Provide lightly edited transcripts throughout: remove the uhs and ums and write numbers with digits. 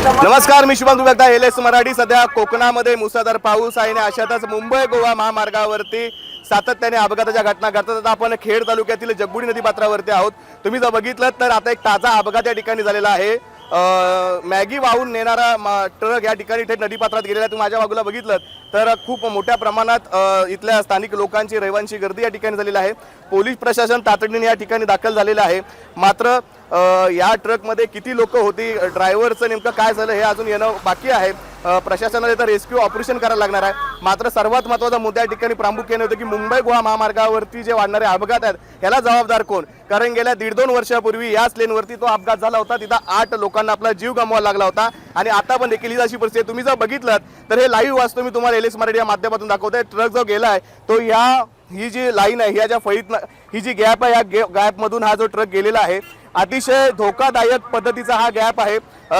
नमस्कार, मी शुभम दुबे, LS मराठी. सध्या कोकणामध्ये मुसळधार पाऊस आहे आणि अशातच मुंबई गोवा महामार्गावरती सातत्याने अपघाताच्या घटना घडतात. आता आपण खेड तालुक्यातील जगबुडी नदी पात्रावरती आहोत. तुम्ही जर बघितलं तर आता एक ताजा अपघात या ठिकाणी झालेला आहे. मॅगी वाहून नेणारा ट्रक या ठिकाणी थेट नदीपात्रात गेलेला आहे. तुम्ही माझ्या बाजूला बघितलं तर खूप मोठ्या प्रमाणात इथल्या स्थानिक लोकांची रहिवांची गर्दी या ठिकाणी झालेली आहे. पोलीस प्रशासन तातडीने या ठिकाणी दाखल झालेलं आहे. मात्र या ट्रकमध्ये किती लोक होती, ड्रायव्हरचं नेमकं काय झालं हे अजून येणं बाकी आहे. प्रशासनाला तर रेस्क्यू ऑपरेशन करायला लागणार आहे. मात्र सर्वात महत्त्वाचा मुद्दा या ठिकाणी प्रामुख्याने होतं की मुंबई गोवा महामार्गावरती जे वाढणारे अपघात आहेत याला जबाबदार कोण. कारण गेल्या 1.5-2 वर्षापूर्वी याच लेनवरती तो अपघात झाला होता. तिथं 8 लोकांना आपला जीव गमवावा लागला होता आणि आता पण देखील ही अशी परिस्थिती. तुम्ही जर बघितलं तर हे लाईव्ह वाचतो मी तुम्हाला LS मराठी या माध्यमातून दाखवतोय. ट्रक जो गेलाय तो ही जी लाईन आहे, ह्या ज्या फळीत ही जी गॅप आहे, या गॅपमधून हा जो ट्रक गेलेला आहे. अतिशय धोकादायक पद्धतीचा हा गॅप आहे.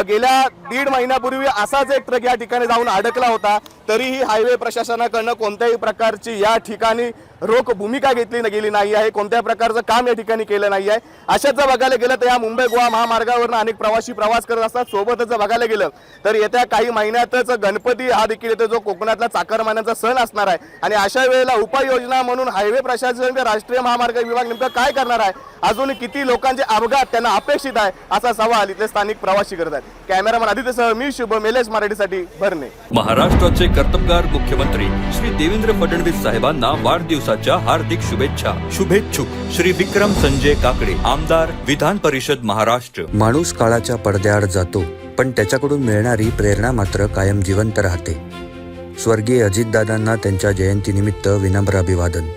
गेल्या 1.5 महिन्यापूर्वी असाच एक ट्रक या ठिकाणी जाऊन अडकला होता. तरीही हायवे प्रशासनाकडनं कोणत्याही प्रकारची या ठिकाणी रोख भूमिका घेतली गेली नाही आहे. कोणत्या प्रकारचं काम या ठिकाणी केलं नाही आहे. अशाच जर बघायला गेलं तर या मुंबई गोवा महामार्गावरून अनेक प्रवासी प्रवास करत असतात. सोबतच जर बघायला गेलं तर येत्या काही महिन्यातच गणपती हा देखील येतो, जो कोकणातला चाकरमान्यांचा सण असणार आहे. आणि अशा वेळेला उपाययोजना म्हणून हायवे प्रशासन राष्ट्रीय महामार्ग विभाग नेमकं काय करणार आहे, अजून किती लोकांचे अपघात त्यांना अपेक्षित आहे, असा सवाल इथले स्थानिक प्रवासी करत आहेत. कॅमेरामन आदित्यसह मी शुभम, LS मराठीसाठी भरणे. महाराष्ट्राचे कर्तबगार मुख्यमंत्री श्री देवेंद्र फडणवीस साहेबांना वाढदिवसाच्या हार्दिक शुभेच्छा. शुभेच्छुक श्री विक्रम संजय काकडे, आमदार, विधान परिषद महाराष्ट्र. माणूस काळाच्या पडद्याआड जातो, पण त्याच्याकडून मिळणारी प्रेरणा मात्र कायम जिवंत राहते. स्वर्गीय अजितदादांना त्यांच्या जयंतीनिमित्त विनम्र अभिवादन.